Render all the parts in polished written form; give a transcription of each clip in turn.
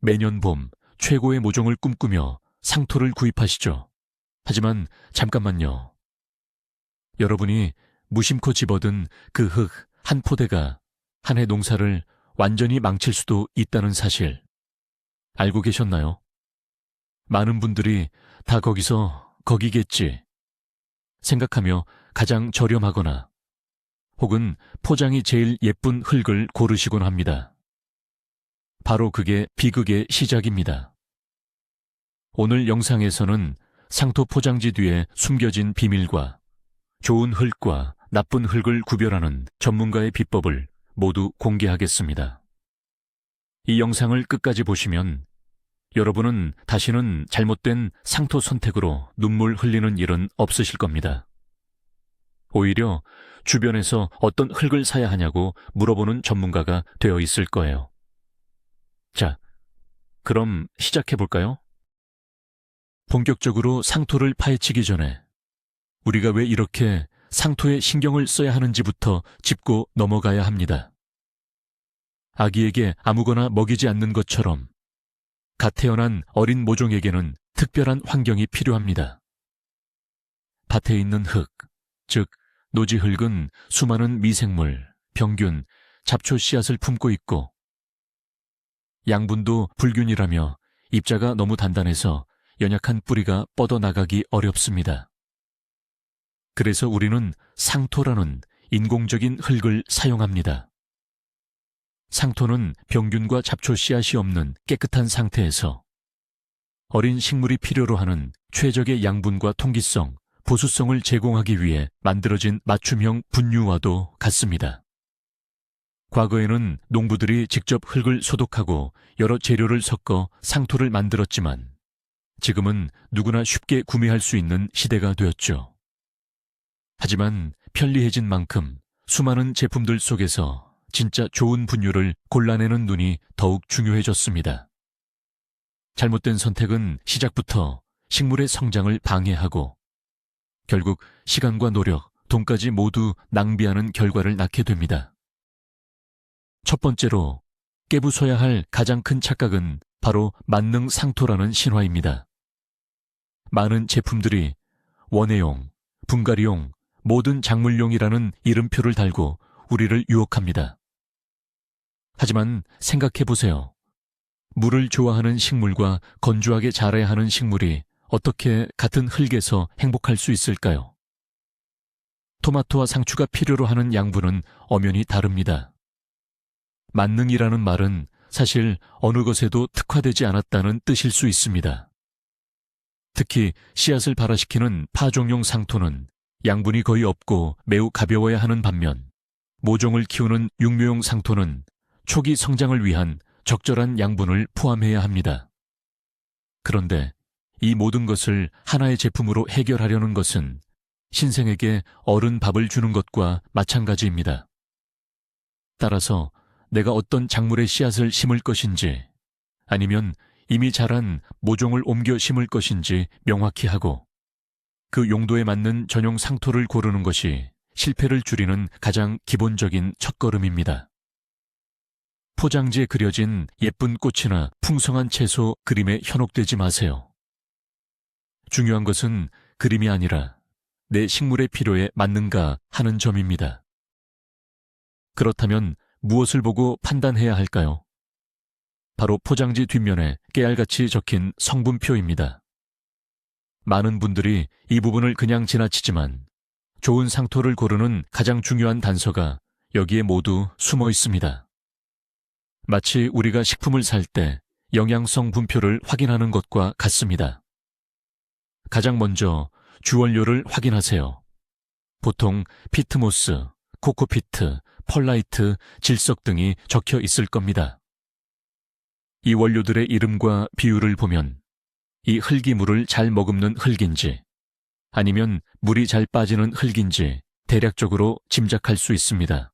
매년 봄 최고의 모종을 꿈꾸며 상토를 구입하시죠. 하지만 잠깐만요. 여러분이 무심코 집어든 그 흙 한 포대가 한 해 농사를 완전히 망칠 수도 있다는 사실 알고 계셨나요? 많은 분들이 다 거기겠지 생각하며 가장 저렴하거나 혹은 포장이 제일 예쁜 흙을 고르시곤 합니다. 바로 그게 비극의 시작입니다. 오늘 영상에서는 상토 포장지 뒤에 숨겨진 비밀과 좋은 흙과 나쁜 흙을 구별하는 전문가의 비법을 모두 공개하겠습니다. 이 영상을 끝까지 보시면 여러분은 다시는 잘못된 상토 선택으로 눈물 흘리는 일은 없으실 겁니다. 오히려 주변에서 어떤 흙을 사야 하냐고 물어보는 전문가가 되어 있을 거예요. 자, 그럼 시작해볼까요? 본격적으로 상토를 파헤치기 전에 우리가 왜 이렇게 상토에 신경을 써야 하는지부터 짚고 넘어가야 합니다. 아기에게 아무거나 먹이지 않는 것처럼 갓 태어난 어린 모종에게는 특별한 환경이 필요합니다. 밭에 있는 흙, 즉 노지흙은 수많은 미생물, 병균, 잡초 씨앗을 품고 있고 양분도 불균이라며 입자가 너무 단단해서 연약한 뿌리가 뻗어나가기 어렵습니다. 그래서 우리는 상토라는 인공적인 흙을 사용합니다. 상토는 병균과 잡초 씨앗이 없는 깨끗한 상태에서 어린 식물이 필요로 하는 최적의 양분과 통기성, 보수성을 제공하기 위해 만들어진 맞춤형 분유와도 같습니다. 과거에는 농부들이 직접 흙을 소독하고 여러 재료를 섞어 상토를 만들었지만 지금은 누구나 쉽게 구매할 수 있는 시대가 되었죠. 하지만 편리해진 만큼 수많은 제품들 속에서 진짜 좋은 분유를 골라내는 눈이 더욱 중요해졌습니다. 잘못된 선택은 시작부터 식물의 성장을 방해하고 결국 시간과 노력, 돈까지 모두 낭비하는 결과를 낳게 됩니다. 첫 번째로 깨부숴야 할 가장 큰 착각은 바로 만능 상토라는 신화입니다. 많은 제품들이 원예용, 분갈이용, 모든 작물용이라는 이름표를 달고 우리를 유혹합니다. 하지만 생각해보세요. 물을 좋아하는 식물과 건조하게 자라야 하는 식물이 어떻게 같은 흙에서 행복할 수 있을까요? 토마토와 상추가 필요로 하는 양분은 엄연히 다릅니다. 만능이라는 말은 사실 어느 것에도 특화되지 않았다는 뜻일 수 있습니다. 특히 씨앗을 발화시키는 파종용 상토는 양분이 거의 없고 매우 가벼워야 하는 반면 모종을 키우는 육묘용 상토는 초기 성장을 위한 적절한 양분을 포함해야 합니다. 그런데 이 모든 것을 하나의 제품으로 해결하려는 것은 신생에게 어른 밥을 주는 것과 마찬가지입니다. 따라서 내가 어떤 작물의 씨앗을 심을 것인지 아니면 이미 자란 모종을 옮겨 심을 것인지 명확히 하고 그 용도에 맞는 전용 상토를 고르는 것이 실패를 줄이는 가장 기본적인 첫걸음입니다. 포장지에 그려진 예쁜 꽃이나 풍성한 채소 그림에 현혹되지 마세요. 중요한 것은 그림이 아니라 내 식물의 필요에 맞는가 하는 점입니다. 그렇다면 무엇을 보고 판단해야 할까요? 바로 포장지 뒷면에 깨알같이 적힌 성분표입니다. 많은 분들이 이 부분을 그냥 지나치지만 좋은 상토를 고르는 가장 중요한 단서가 여기에 모두 숨어 있습니다. 마치 우리가 식품을 살 때 영양성 분표를 확인하는 것과 같습니다. 가장 먼저 주원료를 확인하세요. 보통 피트모스, 코코피트, 펄라이트, 질석 등이 적혀 있을 겁니다. 이 원료들의 이름과 비율을 보면 이 흙이 물을 잘 머금는 흙인지 아니면 물이 잘 빠지는 흙인지 대략적으로 짐작할 수 있습니다.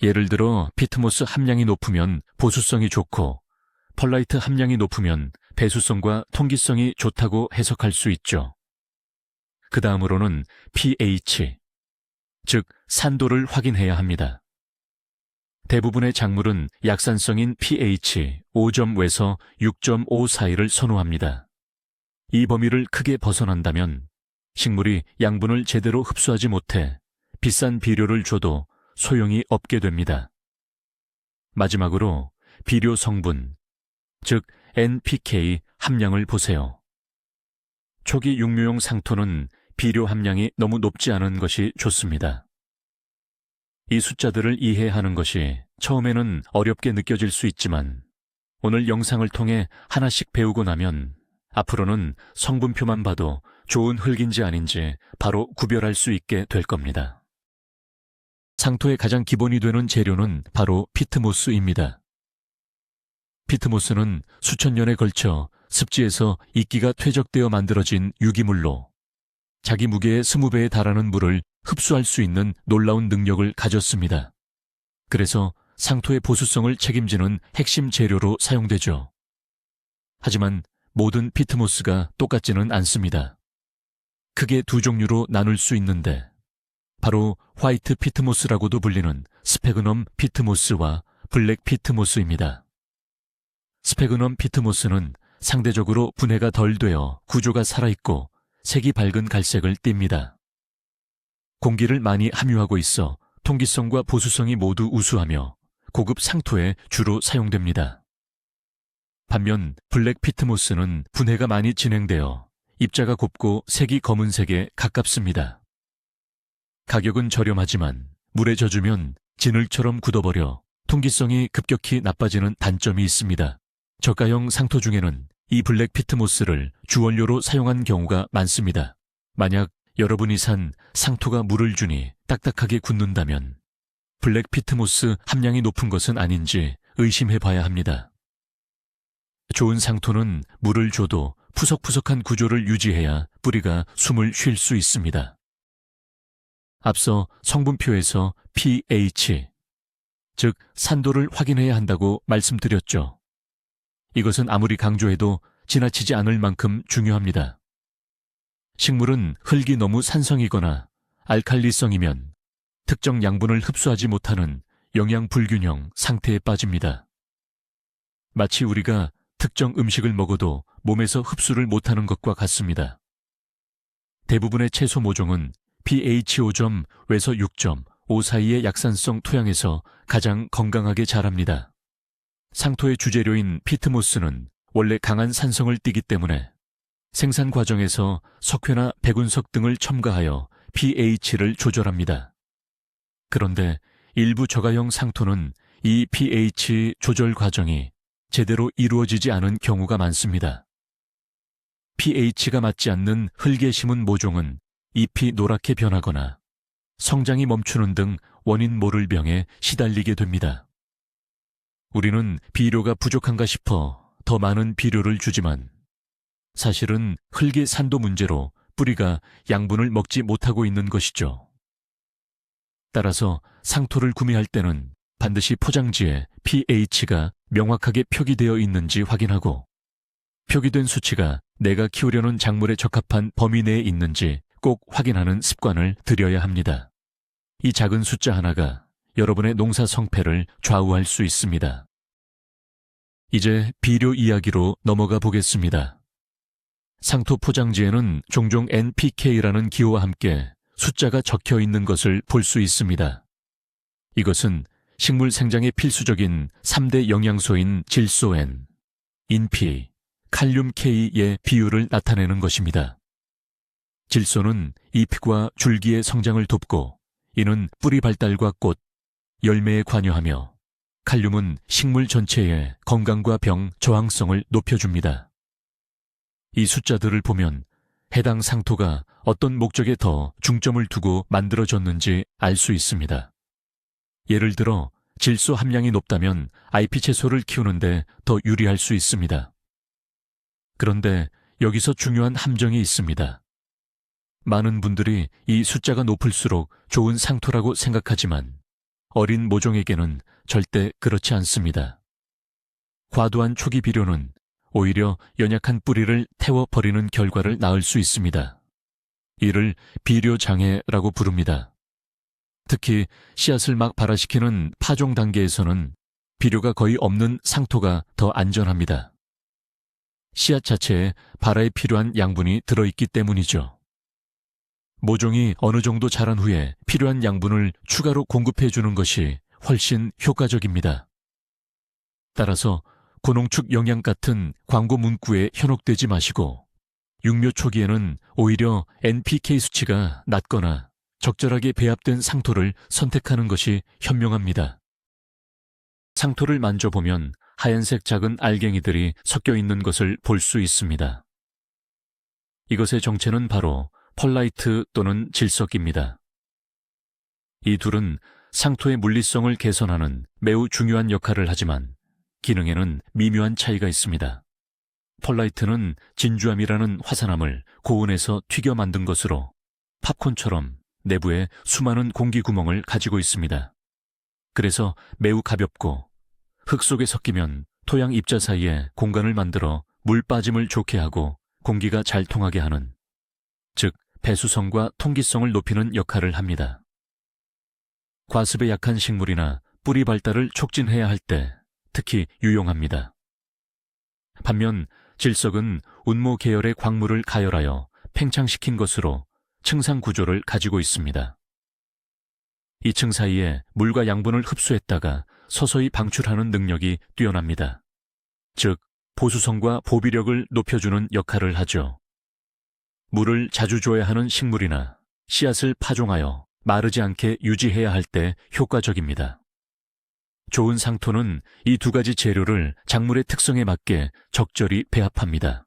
예를 들어 피트모스 함량이 높으면 보수성이 좋고 펄라이트 함량이 높으면 배수성과 통기성이 좋다고 해석할 수 있죠. 그 다음으로는 pH, 즉 산도를 확인해야 합니다. 대부분의 작물은 약산성인 pH 5.5에서 6.5 사이를 선호합니다. 이 범위를 크게 벗어난다면 식물이 양분을 제대로 흡수하지 못해 비싼 비료를 줘도 소용이 없게 됩니다. 마지막으로 비료 성분, 즉 NPK 함량을 보세요. 초기 육묘용 상토는 비료 함량이 너무 높지 않은 것이 좋습니다. 이 숫자들을 이해하는 것이 처음에는 어렵게 느껴질 수 있지만 오늘 영상을 통해 하나씩 배우고 나면 앞으로는 성분표만 봐도 좋은 흙인지 아닌지 바로 구별할 수 있게 될 겁니다. 상토의 가장 기본이 되는 재료는 바로 피트모스입니다. 피트모스는 수천 년에 걸쳐 습지에서 이끼가 퇴적되어 만들어진 유기물로 자기 무게의 20배에 달하는 물을 흡수할 수 있는 놀라운 능력을 가졌습니다. 그래서 상토의 보수성을 책임지는 핵심 재료로 사용되죠. 하지만 모든 피트모스가 똑같지는 않습니다. 크게 두 종류로 나눌 수 있는데 바로 화이트 피트모스라고도 불리는 스페그넘 피트모스와 블랙 피트모스입니다. 스페그넘 피트모스는 상대적으로 분해가 덜 되어 구조가 살아있고 색이 밝은 갈색을 띱니다. 공기를 많이 함유하고 있어 통기성과 보수성이 모두 우수하며 고급 상토에 주로 사용됩니다. 반면 블랙 피트모스는 분해가 많이 진행되어 입자가 곱고 색이 검은색에 가깝습니다. 가격은 저렴하지만 물에 젖으면 진흙처럼 굳어버려 통기성이 급격히 나빠지는 단점이 있습니다. 저가형 상토 중에는 이 블랙 피트모스를 주원료로 사용한 경우가 많습니다. 만약 여러분이 산 상토가 물을 주니 딱딱하게 굳는다면 블랙 피트모스 함량이 높은 것은 아닌지 의심해 봐야 합니다. 좋은 상토는 물을 줘도 푸석푸석한 구조를 유지해야 뿌리가 숨을 쉴 수 있습니다. 앞서 성분표에서 pH, 즉 산도를 확인해야 한다고 말씀드렸죠. 이것은 아무리 강조해도 지나치지 않을 만큼 중요합니다. 식물은 흙이 너무 산성이거나 알칼리성이면 특정 양분을 흡수하지 못하는 영양 불균형 상태에 빠집니다. 마치 우리가 특정 음식을 먹어도 몸에서 흡수를 못하는 것과 같습니다. 대부분의 채소 모종은 pH 5.5에서 6.5 사이의 약산성 토양에서 가장 건강하게 자랍니다. 상토의 주재료인 피트모스는 원래 강한 산성을 띠기 때문에 생산 과정에서 석회나 백운석 등을 첨가하여 pH를 조절합니다. 그런데 일부 저가형 상토는 이 pH 조절 과정이 제대로 이루어지지 않은 경우가 많습니다. pH가 맞지 않는 흙에 심은 모종은 잎이 노랗게 변하거나 성장이 멈추는 등 원인 모를 병에 시달리게 됩니다. 우리는 비료가 부족한가 싶어 더 많은 비료를 주지만 사실은 흙의 산도 문제로 뿌리가 양분을 먹지 못하고 있는 것이죠. 따라서 상토를 구매할 때는 반드시 포장지에 pH가 명확하게 표기되어 있는지 확인하고 표기된 수치가 내가 키우려는 작물에 적합한 범위 내에 있는지 꼭 확인하는 습관을 들여야 합니다. 이 작은 숫자 하나가 여러분의 농사 성패를 좌우할 수 있습니다. 이제 비료 이야기로 넘어가 보겠습니다. 상토 포장지에는 종종 NPK라는 기호와 함께 숫자가 적혀 있는 것을 볼 수 있습니다. 이것은 식물 생장에 필수적인 3대 영양소인 질소 N, 인피, 칼륨 K의 비율을 나타내는 것입니다. 질소는 잎과 줄기의 성장을 돕고 이는 뿌리 발달과 꽃, 열매에 관여하며 칼륨은 식물 전체의 건강과 병 저항성을 높여줍니다. 이 숫자들을 보면 해당 상토가 어떤 목적에 더 중점을 두고 만들어졌는지 알 수 있습니다. 예를 들어 질소 함량이 높다면 IP 채소를 키우는데 더 유리할 수 있습니다. 그런데 여기서 중요한 함정이 있습니다. 많은 분들이 이 숫자가 높을수록 좋은 상토라고 생각하지만 어린 모종에게는 절대 그렇지 않습니다. 과도한 초기 비료는 오히려 연약한 뿌리를 태워버리는 결과를 낳을 수 있습니다. 이를 비료장애라고 부릅니다. 특히 씨앗을 막 발화시키는 파종 단계에서는 비료가 거의 없는 상토가 더 안전합니다. 씨앗 자체에 발화에 필요한 양분이 들어있기 때문이죠. 모종이 어느 정도 자란 후에 필요한 양분을 추가로 공급해 주는 것이 훨씬 효과적입니다. 따라서 고농축 영양 같은 광고 문구에 현혹되지 마시고 육묘 초기에는 오히려 NPK 수치가 낮거나 적절하게 배합된 상토를 선택하는 것이 현명합니다. 상토를 만져보면 하얀색 작은 알갱이들이 섞여 있는 것을 볼 수 있습니다. 이것의 정체는 바로 펄라이트 또는 질석입니다. 이 둘은 상토의 물리성을 개선하는 매우 중요한 역할을 하지만 기능에는 미묘한 차이가 있습니다. 펄라이트는 진주암이라는 화산암을 고온에서 튀겨 만든 것으로 팝콘처럼 내부에 수많은 공기 구멍을 가지고 있습니다. 그래서 매우 가볍고 흙 속에 섞이면 토양 입자 사이에 공간을 만들어 물 빠짐을 좋게 하고 공기가 잘 통하게 하는, 즉 배수성과 통기성을 높이는 역할을 합니다. 과습에 약한 식물이나 뿌리 발달을 촉진해야 할 때 특히 유용합니다. 반면 질석은 운모 계열의 광물을 가열하여 팽창시킨 것으로 층상 구조를 가지고 있습니다. 이 층 사이에 물과 양분을 흡수했다가 서서히 방출하는 능력이 뛰어납니다. 즉, 보수성과 보비력을 높여주는 역할을 하죠. 물을 자주 줘야 하는 식물이나 씨앗을 파종하여 마르지 않게 유지해야 할 때 효과적입니다. 좋은 상토는 이 두 가지 재료를 작물의 특성에 맞게 적절히 배합합니다.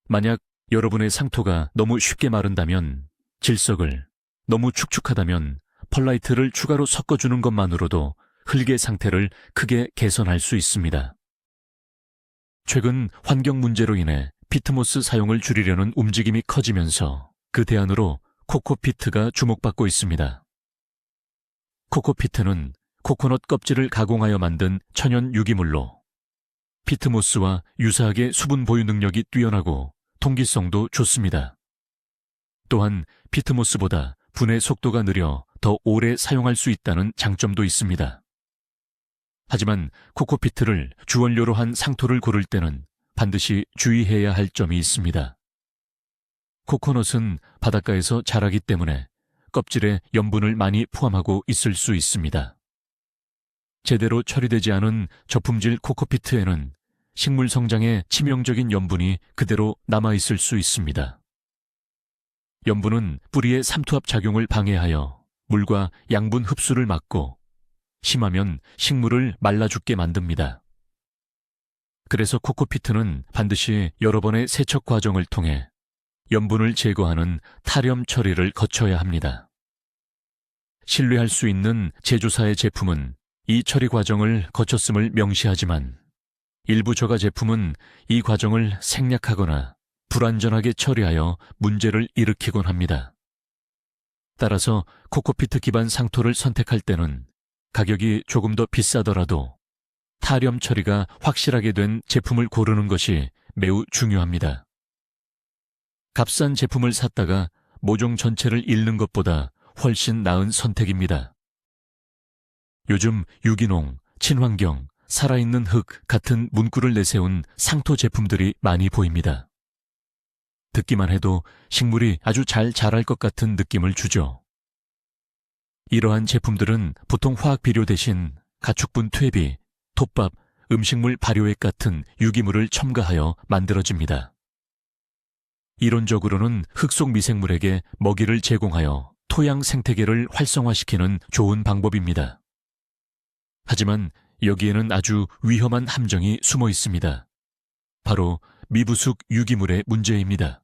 만약 여러분의 상토가 너무 쉽게 마른다면 질석을, 너무 축축하다면 펄라이트를 추가로 섞어주는 것만으로도 흙의 상태를 크게 개선할 수 있습니다. 최근 환경 문제로 인해 피트모스 사용을 줄이려는 움직임이 커지면서 그 대안으로 코코피트가 주목받고 있습니다. 코코피트는 코코넛 껍질을 가공하여 만든 천연 유기물로 피트모스와 유사하게 수분 보유 능력이 뛰어나고 통기성도 좋습니다. 또한 피트모스보다 분해 속도가 느려 더 오래 사용할 수 있다는 장점도 있습니다. 하지만 코코피트를 주원료로 한 상토를 고를 때는 반드시 주의해야 할 점이 있습니다. 코코넛은 바닷가에서 자라기 때문에 껍질에 염분을 많이 포함하고 있을 수 있습니다. 제대로 처리되지 않은 저품질 코코피트에는 식물 성장에 치명적인 염분이 그대로 남아있을 수 있습니다. 염분은 뿌리의 삼투압 작용을 방해하여 물과 양분 흡수를 막고 심하면 식물을 말라 죽게 만듭니다. 그래서 코코피트는 반드시 여러 번의 세척 과정을 통해 염분을 제거하는 탈염 처리를 거쳐야 합니다. 신뢰할 수 있는 제조사의 제품은 이 처리 과정을 거쳤음을 명시하지만 일부 저가 제품은 이 과정을 생략하거나 불완전하게 처리하여 문제를 일으키곤 합니다. 따라서 코코피트 기반 상토를 선택할 때는 가격이 조금 더 비싸더라도 탈염 처리가 확실하게 된 제품을 고르는 것이 매우 중요합니다. 값싼 제품을 샀다가 모종 전체를 잃는 것보다 훨씬 나은 선택입니다. 요즘 유기농, 친환경, 살아있는 흙 같은 문구를 내세운 상토 제품들이 많이 보입니다. 듣기만 해도 식물이 아주 잘 자랄 것 같은 느낌을 주죠. 이러한 제품들은 보통 화학 비료 대신 가축분 퇴비, 톱밥, 음식물 발효액 같은 유기물을 첨가하여 만들어집니다. 이론적으로는 흙 속 미생물에게 먹이를 제공하여 토양 생태계를 활성화시키는 좋은 방법입니다. 하지만 여기에는 아주 위험한 함정이 숨어 있습니다. 바로 미부숙 유기물의 문제입니다.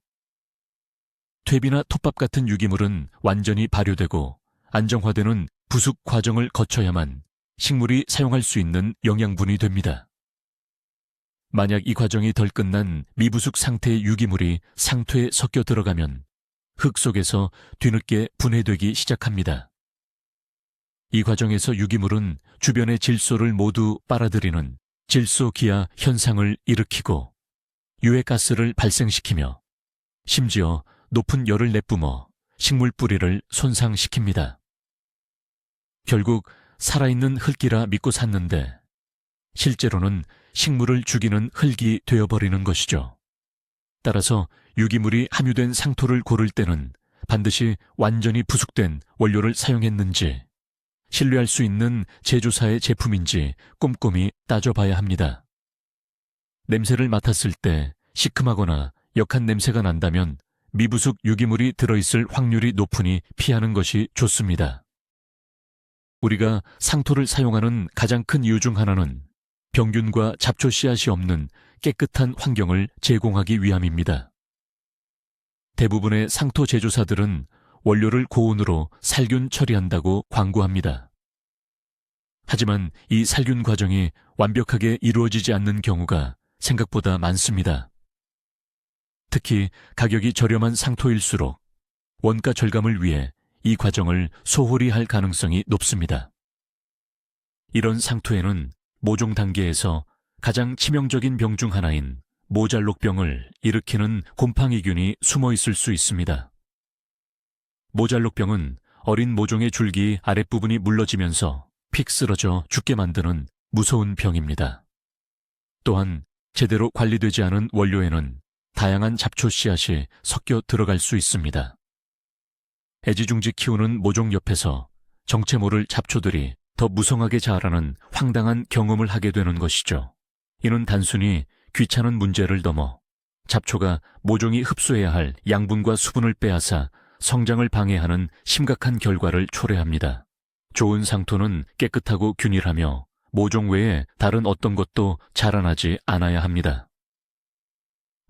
퇴비나 톱밥 같은 유기물은 완전히 발효되고 안정화되는 부숙 과정을 거쳐야만 식물이 사용할 수 있는 영양분이 됩니다. 만약 이 과정이 덜 끝난 미부숙 상태의 유기물이 상토에 섞여 들어가면 흙 속에서 뒤늦게 분해되기 시작합니다. 이 과정에서 유기물은 주변의 질소를 모두 빨아들이는 질소기아 현상을 일으키고 유해가스를 발생시키며 심지어 높은 열을 내뿜어 식물 뿌리를 손상시킵니다. 결국 살아있는 흙이라 믿고 샀는데 실제로는 식물을 죽이는 흙이 되어버리는 것이죠. 따라서 유기물이 함유된 상토를 고를 때는 반드시 완전히 부숙된 원료를 사용했는지, 신뢰할 수 있는 제조사의 제품인지 꼼꼼히 따져봐야 합니다. 냄새를 맡았을 때 시큼하거나 역한 냄새가 난다면 미부숙 유기물이 들어있을 확률이 높으니 피하는 것이 좋습니다. 우리가 상토를 사용하는 가장 큰 이유 중 하나는 병균과 잡초 씨앗이 없는 깨끗한 환경을 제공하기 위함입니다. 대부분의 상토 제조사들은 원료를 고온으로 살균 처리한다고 광고합니다. 하지만 이 살균 과정이 완벽하게 이루어지지 않는 경우가 생각보다 많습니다. 특히 가격이 저렴한 상토일수록 원가 절감을 위해 이 과정을 소홀히 할 가능성이 높습니다. 이런 상토에는 모종 단계에서 가장 치명적인 병 중 하나인 모잘록병을 일으키는 곰팡이균이 숨어 있을 수 있습니다. 모잘록병은 어린 모종의 줄기 아랫부분이 물러지면서 픽 쓰러져 죽게 만드는 무서운 병입니다. 또한 제대로 관리되지 않은 원료에는 다양한 잡초 씨앗이 섞여 들어갈 수 있습니다. 애지중지 키우는 모종 옆에서 정체 모를 잡초들이 더 무성하게 자라는 황당한 경험을 하게 되는 것이죠. 이는 단순히 귀찮은 문제를 넘어 잡초가 모종이 흡수해야 할 양분과 수분을 빼앗아 성장을 방해하는 심각한 결과를 초래합니다. 좋은 상토는 깨끗하고 균일하며 모종 외에 다른 어떤 것도 자라나지 않아야 합니다.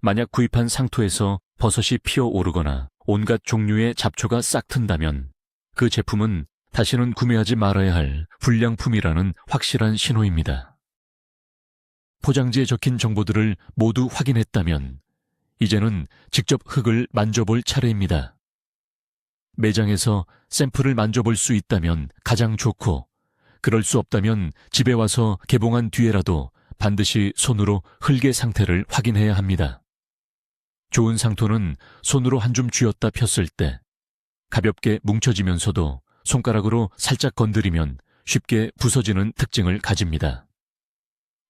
만약 구입한 상토에서 버섯이 피어오르거나 온갖 종류의 잡초가 싹 튼다면 그 제품은 다시는 구매하지 말아야 할 불량품이라는 확실한 신호입니다. 포장지에 적힌 정보들을 모두 확인했다면 이제는 직접 흙을 만져볼 차례입니다. 매장에서 샘플을 만져볼 수 있다면 가장 좋고, 그럴 수 없다면 집에 와서 개봉한 뒤에라도 반드시 손으로 흙의 상태를 확인해야 합니다. 좋은 상토는 손으로 한 줌 쥐었다 폈을 때 가볍게 뭉쳐지면서도 손가락으로 살짝 건드리면 쉽게 부서지는 특징을 가집니다.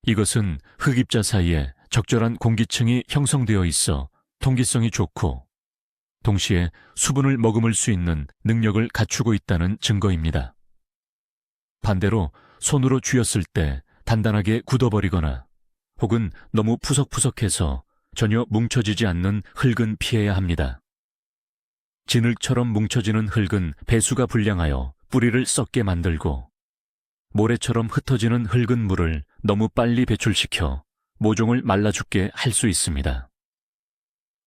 이것은 흙입자 사이에 적절한 공기층이 형성되어 있어 통기성이 좋고 동시에 수분을 머금을 수 있는 능력을 갖추고 있다는 증거입니다. 반대로 손으로 쥐었을 때 단단하게 굳어버리거나 혹은 너무 푸석푸석해서 전혀 뭉쳐지지 않는 흙은 피해야 합니다. 진흙처럼 뭉쳐지는 흙은 배수가 불량하여 뿌리를 썩게 만들고 모래처럼 흩어지는 흙은 물을 너무 빨리 배출시켜 모종을 말라 죽게 할 수 있습니다.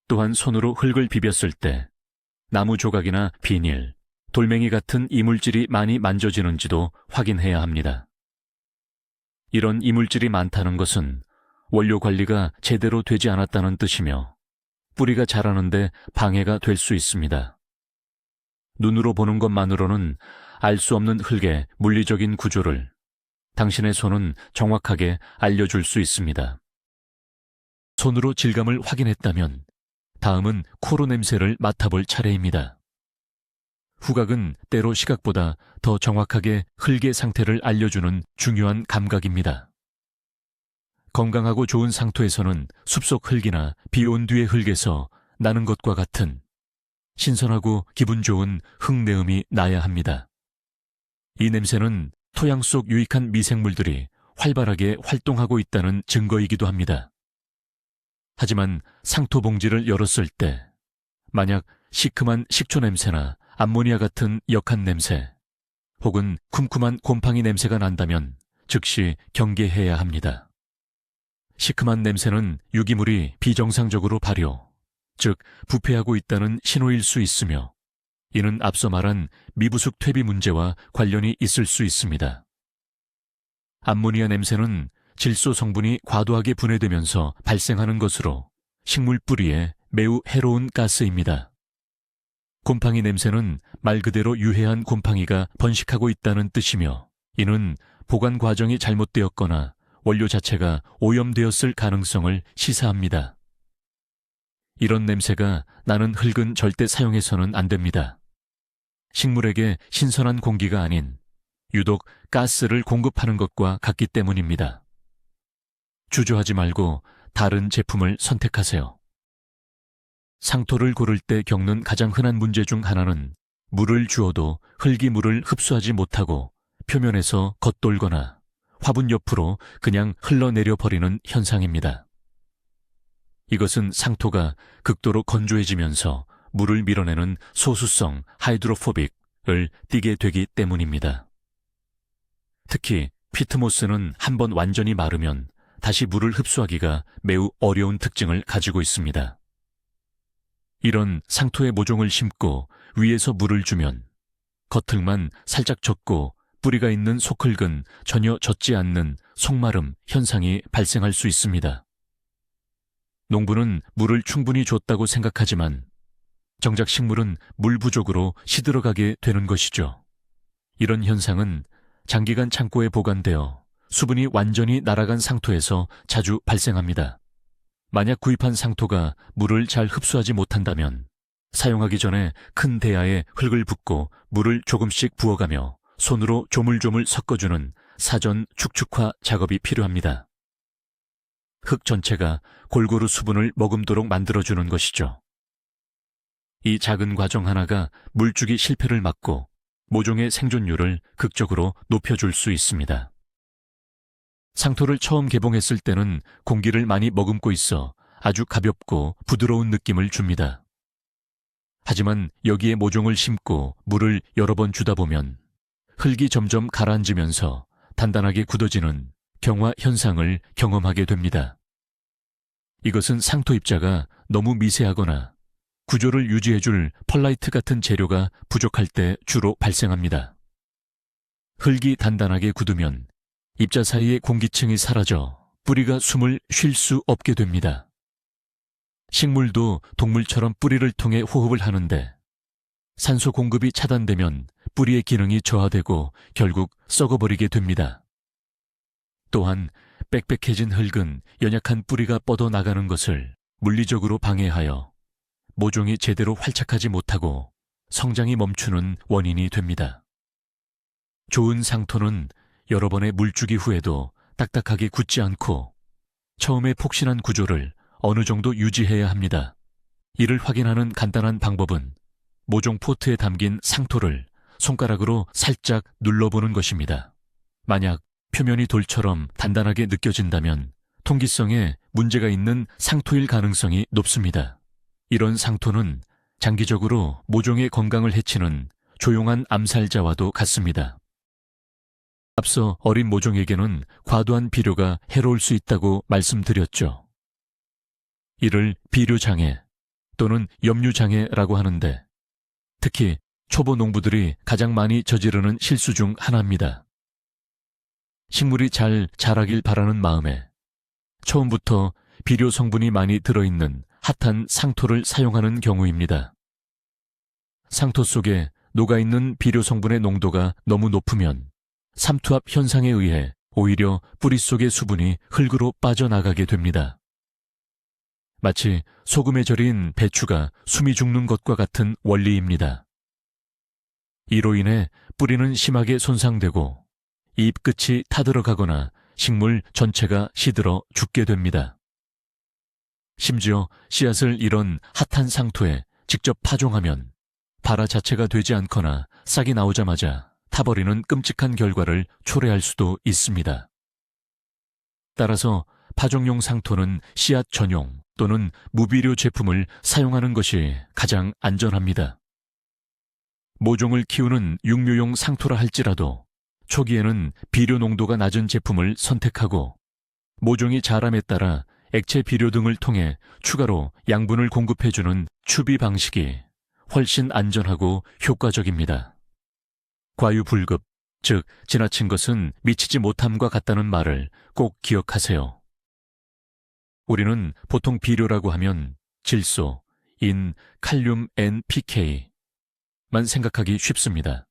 또한 손으로 흙을 비볐을 때 나무 조각이나 비닐, 돌멩이 같은 이물질이 많이 만져지는지도 확인해야 합니다. 이런 이물질이 많다는 것은 원료 관리가 제대로 되지 않았다는 뜻이며 뿌리가 자라는데 방해가 될 수 있습니다. 눈으로 보는 것만으로는 알 수 없는 흙의 물리적인 구조를 당신의 손은 정확하게 알려줄 수 있습니다. 손으로 질감을 확인했다면 다음은 코로 냄새를 맡아볼 차례입니다. 후각은 때로 시각보다 더 정확하게 흙의 상태를 알려주는 중요한 감각입니다. 건강하고 좋은 상토에서는 숲속 흙이나 비 온 뒤의 흙에서 나는 것과 같은 신선하고 기분 좋은 흙내음이 나야 합니다. 이 냄새는 토양 속 유익한 미생물들이 활발하게 활동하고 있다는 증거이기도 합니다. 하지만 상토 봉지를 열었을 때 만약 시큼한 식초 냄새나 암모니아 같은 역한 냄새 혹은 쿰쿰한 곰팡이 냄새가 난다면 즉시 경계해야 합니다. 시큼한 냄새는 유기물이 비정상적으로 발효, 즉 부패하고 있다는 신호일 수 있으며 이는 앞서 말한 미부숙 퇴비 문제와 관련이 있을 수 있습니다. 암모니아 냄새는 질소 성분이 과도하게 분해되면서 발생하는 것으로 식물 뿌리에 매우 해로운 가스입니다. 곰팡이 냄새는 말 그대로 유해한 곰팡이가 번식하고 있다는 뜻이며 이는 보관 과정이 잘못되었거나 원료 자체가 오염되었을 가능성을 시사합니다. 이런 냄새가 나는 흙은 절대 사용해서는 안 됩니다. 식물에게 신선한 공기가 아닌 유독 가스를 공급하는 것과 같기 때문입니다. 주저하지 말고 다른 제품을 선택하세요. 상토를 고를 때 겪는 가장 흔한 문제 중 하나는 물을 주어도 흙이 물을 흡수하지 못하고 표면에서 겉돌거나 화분 옆으로 그냥 흘러내려 버리는 현상입니다. 이것은 상토가 극도로 건조해지면서 물을 밀어내는 소수성 하이드로포빅을 띠게 되기 때문입니다. 특히 피트모스는 한번 완전히 마르면 다시 물을 흡수하기가 매우 어려운 특징을 가지고 있습니다. 이런 상토의 모종을 심고 위에서 물을 주면 겉흙만 살짝 젖고 뿌리가 있는 속흙은 전혀 젖지 않는 속마름 현상이 발생할 수 있습니다. 농부는 물을 충분히 줬다고 생각하지만 정작 식물은 물 부족으로 시들어가게 되는 것이죠. 이런 현상은 장기간 창고에 보관되어 수분이 완전히 날아간 상토에서 자주 발생합니다. 만약 구입한 상토가 물을 잘 흡수하지 못한다면 사용하기 전에 큰 대야에 흙을 붓고 물을 조금씩 부어가며 손으로 조물조물 섞어주는 사전 축축화 작업이 필요합니다. 흙 전체가 골고루 수분을 머금도록 만들어주는 것이죠. 이 작은 과정 하나가 물주기 실패를 막고 모종의 생존율을 극적으로 높여줄 수 있습니다. 상토를 처음 개봉했을 때는 공기를 많이 머금고 있어 아주 가볍고 부드러운 느낌을 줍니다. 하지만 여기에 모종을 심고 물을 여러 번 주다 보면 흙이 점점 가라앉으면서 단단하게 굳어지는 경화 현상을 경험하게 됩니다. 이것은 상토 입자가 너무 미세하거나 구조를 유지해줄 펄라이트 같은 재료가 부족할 때 주로 발생합니다. 흙이 단단하게 굳으면 입자 사이의 공기층이 사라져 뿌리가 숨을 쉴 수 없게 됩니다. 식물도 동물처럼 뿌리를 통해 호흡을 하는데 산소 공급이 차단되면 뿌리의 기능이 저하되고 결국 썩어버리게 됩니다. 또한 빽빽해진 흙은 연약한 뿌리가 뻗어나가는 것을 물리적으로 방해하여 모종이 제대로 활착하지 못하고 성장이 멈추는 원인이 됩니다. 좋은 상토는 여러 번의 물주기 후에도 딱딱하게 굳지 않고 처음에 폭신한 구조를 어느 정도 유지해야 합니다. 이를 확인하는 간단한 방법은 모종 포트에 담긴 상토를 손가락으로 살짝 눌러보는 것입니다. 만약 표면이 돌처럼 단단하게 느껴진다면 통기성에 문제가 있는 상토일 가능성이 높습니다. 이런 상토는 장기적으로 모종의 건강을 해치는 조용한 암살자와도 같습니다. 앞서 어린 모종에게는 과도한 비료가 해로울 수 있다고 말씀드렸죠. 이를 비료장애 또는 염류장애라고 하는데 특히 초보 농부들이 가장 많이 저지르는 실수 중 하나입니다. 식물이 잘 자라길 바라는 마음에 처음부터 비료 성분이 많이 들어있는 핫한 상토를 사용하는 경우입니다. 상토 속에 녹아있는 비료 성분의 농도가 너무 높으면 삼투압 현상에 의해 오히려 뿌리 속의 수분이 흙으로 빠져나가게 됩니다. 마치 소금에 절인 배추가 숨이 죽는 것과 같은 원리입니다. 이로 인해 뿌리는 심하게 손상되고 잎 끝이 타들어가거나 식물 전체가 시들어 죽게 됩니다. 심지어 씨앗을 이런 핫한 상토에 직접 파종하면 발화 자체가 되지 않거나 싹이 나오자마자 타버리는 끔찍한 결과를 초래할 수도 있습니다. 따라서 파종용 상토는 씨앗 전용 또는 무비료 제품을 사용하는 것이 가장 안전합니다. 모종을 키우는 육묘용 상토라 할지라도 초기에는 비료 농도가 낮은 제품을 선택하고 모종이 자람에 따라 액체 비료 등을 통해 추가로 양분을 공급해주는 추비 방식이 훨씬 안전하고 효과적입니다. 과유불급, 즉 지나친 것은 미치지 못함과 같다는 말을 꼭 기억하세요. 우리는 보통 비료라고 하면 질소, 인, 칼륨, NPK만 생각하기 쉽습니다.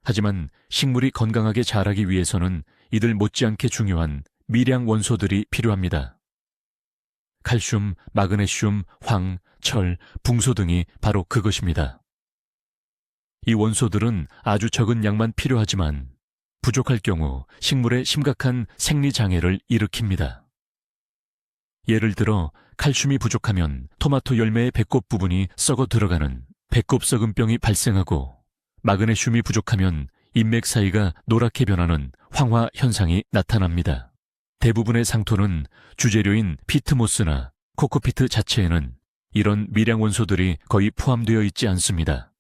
하지만 식물이 건강하게 자라기 위해서는 이들 못지않게 중요한 미량 원소들이 필요합니다. 칼슘, 마그네슘, 황, 철, 붕소 등이 바로 그것입니다. 이 원소들은 아주 적은 양만 필요하지만 부족할 경우 식물에 심각한 생리장애를 일으킵니다. 예를 들어 칼슘이 부족하면 토마토 열매의 배꼽 부분이 썩어 들어가는 배꼽썩은병이 발생하고, 마그네슘이 부족하면 인맥 사이가 노랗게 변하는 황화 현상이 나타납니다. 대부분의 상토는 주재료인 피트모스나 코코피트 자체에는 이런 미량 원소들이 거의 포함되어 있지 않습니다.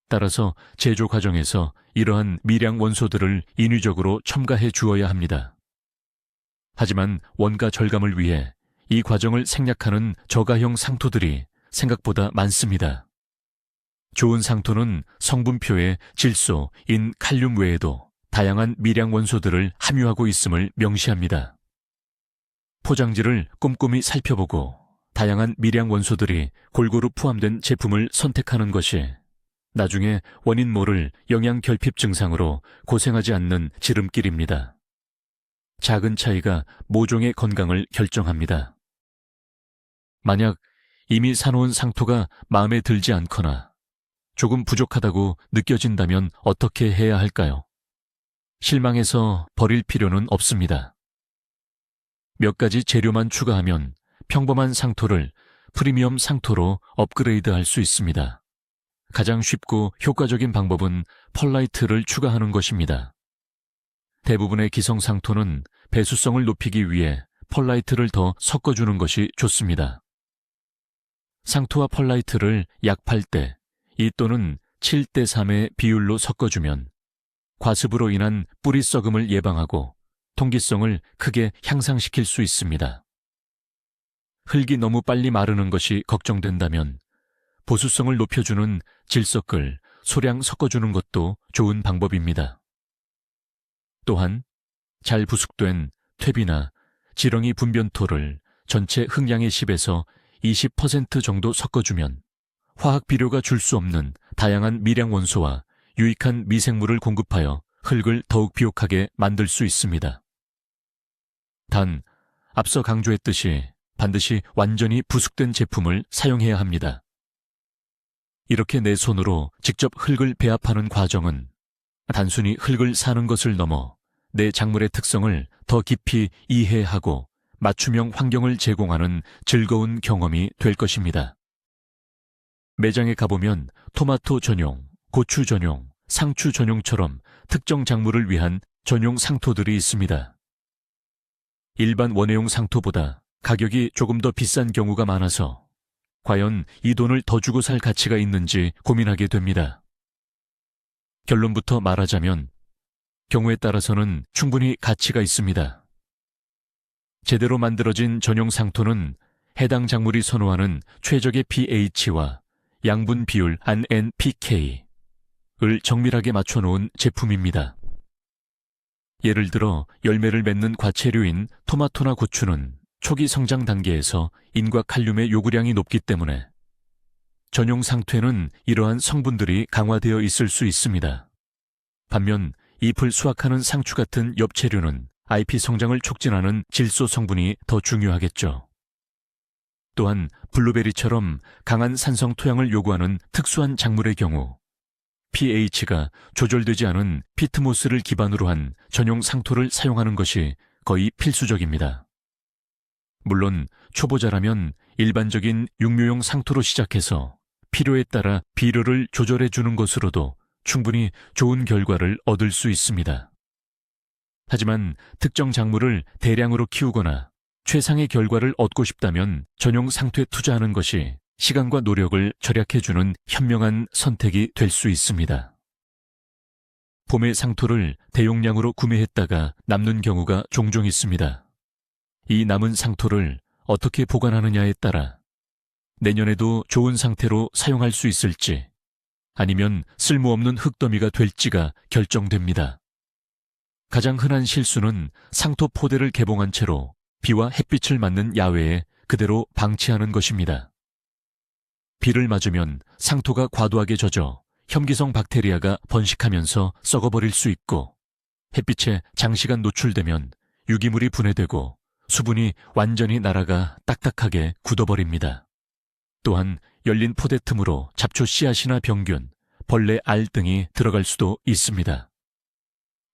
따라서 제조 과정에서 이러한 미량 원소들을 인위적으로 첨가해 주어야 합니다. 하지만 원가 절감을 위해 이 과정을 생략하는 저가형 상토들이 생각보다 많습니다. 좋은 상토는 성분표에 질소, 인, 칼륨 외에도 다양한 미량 원소들을 함유하고 있음을 명시합니다. 포장지를 꼼꼼히 살펴보고 다양한 미량 원소들이 골고루 포함된 제품을 선택하는 것이 나중에 원인 모를 영양 결핍 증상으로 고생하지 않는 지름길입니다. 작은 차이가 모종의 건강을 결정합니다. 만약 이미 사놓은 상토가 마음에 들지 않거나 조금 부족하다고 느껴진다면 어떻게 해야 할까요? 실망해서 버릴 필요는 없습니다. 몇 가지 재료만 추가하면 평범한 상토를 프리미엄 상토로 업그레이드할 수 있습니다. 가장 쉽고 효과적인 방법은 펄라이트를 추가하는 것입니다. 대부분의 기성 상토는 배수성을 높이기 위해 펄라이트를 더 섞어주는 것이 좋습니다. 상토와 펄라이트를 약 8대, 2 또는 7대 3의 비율로 섞어주면 과습으로 인한 뿌리 썩음을 예방하고 통기성을 크게 향상시킬 수 있습니다. 흙이 너무 빨리 마르는 것이 걱정된다면 보수성을 높여주는 질석을 소량 섞어주는 것도 좋은 방법입니다. 또한 잘 부숙된 퇴비나 지렁이 분변토를 전체 흙량의 10에서 20% 정도 섞어주면 화학 비료가 줄 수 없는 다양한 미량 원소와 유익한 미생물을 공급하여 흙을 더욱 비옥하게 만들 수 있습니다. 단, 앞서 강조했듯이 반드시 완전히 부숙된 제품을 사용해야 합니다. 이렇게 내 손으로 직접 흙을 배합하는 과정은 단순히 흙을 사는 것을 넘어 내 작물의 특성을 더 깊이 이해하고 맞춤형 환경을 제공하는 즐거운 경험이 될 것입니다. 매장에 가보면 토마토 전용, 고추 전용, 상추 전용처럼 특정 작물을 위한 전용 상토들이 있습니다. 일반 원예용 상토보다 가격이 조금 더 비싼 경우가 많아서 과연 이 돈을 더 주고 살 가치가 있는지 고민하게 됩니다. 결론부터 말하자면 경우에 따라서는 충분히 가치가 있습니다. 제대로 만들어진 전용 상토는 해당 작물이 선호하는 최적의 pH와 양분 비율 NPK를 정밀하게 맞춰놓은 제품입니다. 예를 들어 열매를 맺는 과채류인 토마토나 고추는 초기 성장 단계에서 인과 칼륨의 요구량이 높기 때문에 전용 상토에는 이러한 성분들이 강화되어 있을 수 있습니다. 반면 잎을 수확하는 상추 같은 엽채류는 잎이 성장을 촉진하는 질소 성분이 더 중요하겠죠. 또한 블루베리처럼 강한 산성 토양을 요구하는 특수한 작물의 경우 pH가 조절되지 않은 피트모스를 기반으로 한 전용 상토를 사용하는 것이 거의 필수적입니다. 물론 초보자라면 일반적인 육묘용 상토로 시작해서 필요에 따라 비료를 조절해 주는 것으로도 충분히 좋은 결과를 얻을 수 있습니다. 하지만 특정 작물을 대량으로 키우거나 최상의 결과를 얻고 싶다면 전용 상토에 투자하는 것이 시간과 노력을 절약해주는 현명한 선택이 될 수 있습니다. 봄의 상토를 대용량으로 구매했다가 남는 경우가 종종 있습니다. 이 남은 상토를 어떻게 보관하느냐에 따라 내년에도 좋은 상태로 사용할 수 있을지 아니면 쓸모없는 흙더미가 될지가 결정됩니다. 가장 흔한 실수는 상토 포대를 개봉한 채로 비와 햇빛을 맞는 야외에 그대로 방치하는 것입니다. 비를 맞으면 상토가 과도하게 젖어 혐기성 박테리아가 번식하면서 썩어버릴 수 있고, 햇빛에 장시간 노출되면 유기물이 분해되고 수분이 완전히 날아가 딱딱하게 굳어버립니다. 또한 열린 포대 틈으로 잡초 씨앗이나 병균, 벌레 알 등이 들어갈 수도 있습니다.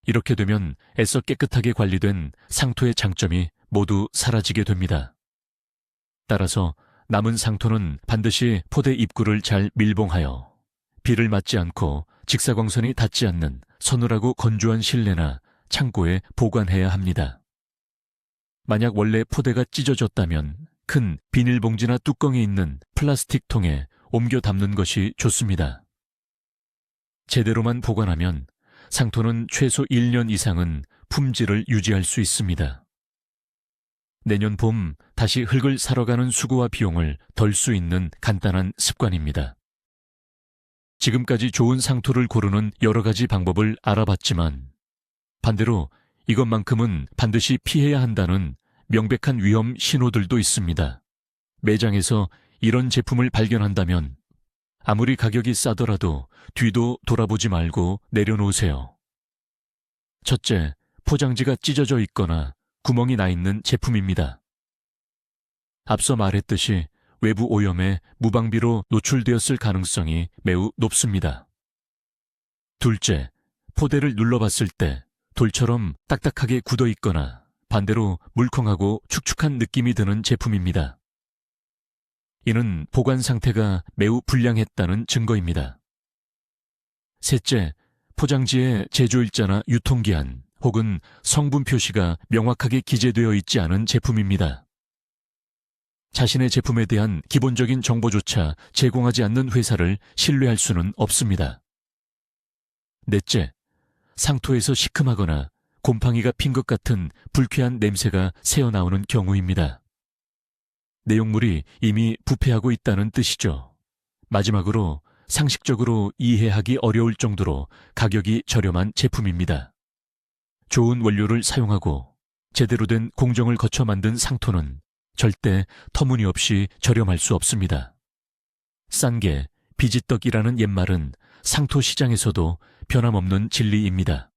이렇게 되면 애써 깨끗하게 관리된 상토의 장점이 모두 사라지게 됩니다. 따라서 남은 상토는 반드시 포대 입구를 잘 밀봉하여 비를 맞지 않고 직사광선이 닿지 않는 서늘하고 건조한 실내나 창고에 보관해야 합니다. 만약 원래 포대가 찢어졌다면 큰 비닐봉지나 뚜껑이 있는 플라스틱 통에 옮겨 담는 것이 좋습니다. 제대로만 보관하면 상토는 최소 1년 이상은 품질을 유지할 수 있습니다. 내년 봄 다시 흙을 사러 가는 수고와 비용을 덜 수 있는 간단한 습관입니다. 지금까지 좋은 상토를 고르는 여러 가지 방법을 알아봤지만 반대로 이것만큼은 반드시 피해야 한다는 명백한 위험 신호들도 있습니다. 매장에서 이런 제품을 발견한다면 아무리 가격이 싸더라도 뒤도 돌아보지 말고 내려놓으세요. 첫째, 포장지가 찢어져 있거나 구멍이 나 있는 제품입니다. 앞서 말했듯이 외부 오염에 무방비로 노출되었을 가능성이 매우 높습니다. 둘째, 포대를 눌러봤을 때 돌처럼 딱딱하게 굳어 있거나 반대로 물컹하고 축축한 느낌이 드는 제품입니다. 이는 보관 상태가 매우 불량했다는 증거입니다. 셋째, 포장지에 제조일자나 유통기한 혹은 성분 표시가 명확하게 기재되어 있지 않은 제품입니다. 자신의 제품에 대한 기본적인 정보조차 제공하지 않는 회사를 신뢰할 수는 없습니다. 넷째, 상토에서 시큼하거나 곰팡이가 핀 것 같은 불쾌한 냄새가 새어나오는 경우입니다. 내용물이 이미 부패하고 있다는 뜻이죠. 마지막으로 상식적으로 이해하기 어려울 정도로 가격이 저렴한 제품입니다. 좋은 원료를 사용하고 제대로 된 공정을 거쳐 만든 상토는 절대 터무니없이 저렴할 수 없습니다. 싼 게 비지떡이라는 옛말은 상토 시장에서도 변함없는 진리입니다.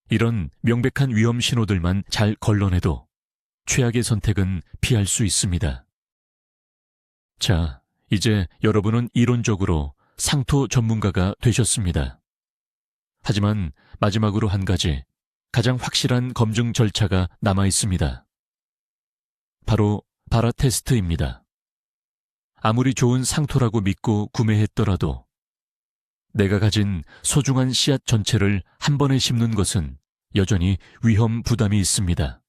이런 명백한 위험 신호들만 잘 걸러내도 최악의 선택은 피할 수 있습니다. 자, 이제 여러분은 이론적으로 상토 전문가가 되셨습니다. 하지만 마지막으로 한 가지, 가장 확실한 검증 절차가 남아 있습니다. 바로 발화 테스트입니다. 아무리 좋은 상토라고 믿고 구매했더라도 내가 가진 소중한 씨앗 전체를 한 번에 심는 것은 여전히 위험 부담이 있습니다.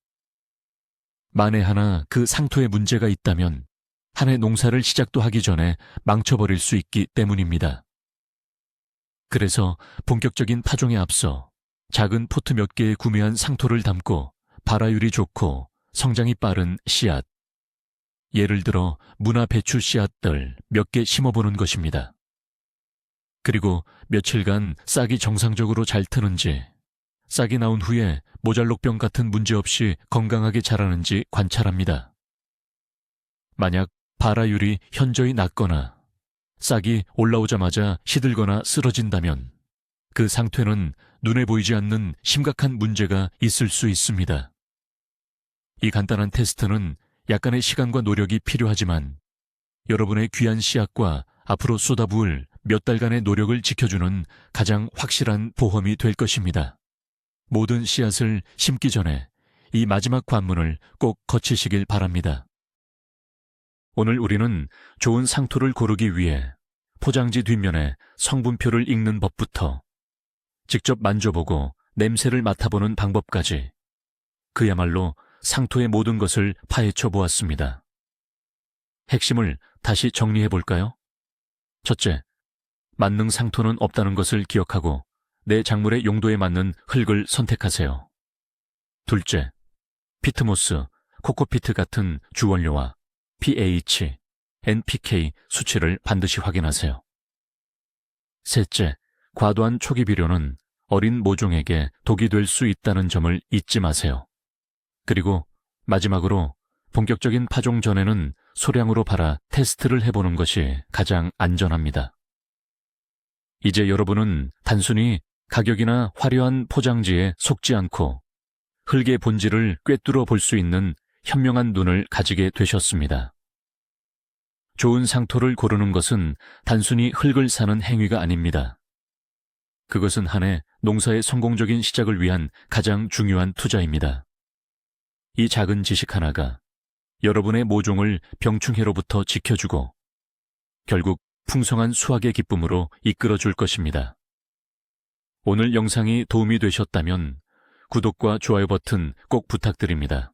만에 하나 그 상토에 문제가 있다면 한 해 농사를 시작도 하기 전에 망쳐버릴 수 있기 때문입니다. 그래서 본격적인 파종에 앞서 작은 포트 몇 개에 구매한 상토를 담고 발화율이 좋고 성장이 빠른 씨앗, 예를 들어 무나 배추 씨앗들 몇 개 심어보는 것입니다. 그리고 며칠간 싹이 정상적으로 잘 트는지, 싹이 나온 후에 모잘록병 같은 문제 없이 건강하게 자라는지 관찰합니다. 만약 발화율이 현저히 낮거나 싹이 올라오자마자 시들거나 쓰러진다면 그 상태는 눈에 보이지 않는 심각한 문제가 있을 수 있습니다. 이 간단한 테스트는 약간의 시간과 노력이 필요하지만 여러분의 귀한 씨앗과 앞으로 쏟아부을 몇 달간의 노력을 지켜주는 가장 확실한 보험이 될 것입니다. 모든 씨앗을 심기 전에 이 마지막 관문을 꼭 거치시길 바랍니다. 오늘 우리는 좋은 상토를 고르기 위해 포장지 뒷면에 성분표를 읽는 법부터 직접 만져보고 냄새를 맡아보는 방법까지 그야말로 상토의 모든 것을 파헤쳐 보았습니다. 핵심을 다시 정리해 볼까요? 첫째, 만능 상토는 없다는 것을 기억하고 내 작물의 용도에 맞는 흙을 선택하세요. 둘째, 피트모스, 코코피트 같은 주원료와 pH, NPK 수치를 반드시 확인하세요. 셋째, 과도한 초기 비료는 어린 모종에게 독이 될 수 있다는 점을 잊지 마세요. 그리고 마지막으로 본격적인 파종 전에는 소량으로 발아 테스트를 해보는 것이 가장 안전합니다. 이제 여러분은 단순히 가격이나 화려한 포장지에 속지 않고 흙의 본질을 꿰뚫어 볼 수 있는 현명한 눈을 가지게 되셨습니다. 좋은 상토를 고르는 것은 단순히 흙을 사는 행위가 아닙니다. 그것은 한 해 농사의 성공적인 시작을 위한 가장 중요한 투자입니다. 이 작은 지식 하나가 여러분의 모종을 병충해로부터 지켜주고 결국 풍성한 수확의 기쁨으로 이끌어줄 것입니다. 오늘 영상이 도움이 되셨다면 구독과 좋아요 버튼 꼭 부탁드립니다.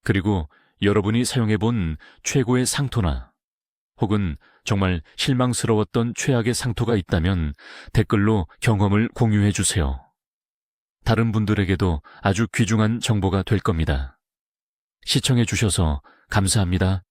그리고 여러분이 사용해본 최고의 상토나 혹은 정말 실망스러웠던 최악의 상토가 있다면 댓글로 경험을 공유해 주세요. 다른 분들에게도 아주 귀중한 정보가 될 겁니다. 시청해 주셔서 감사합니다.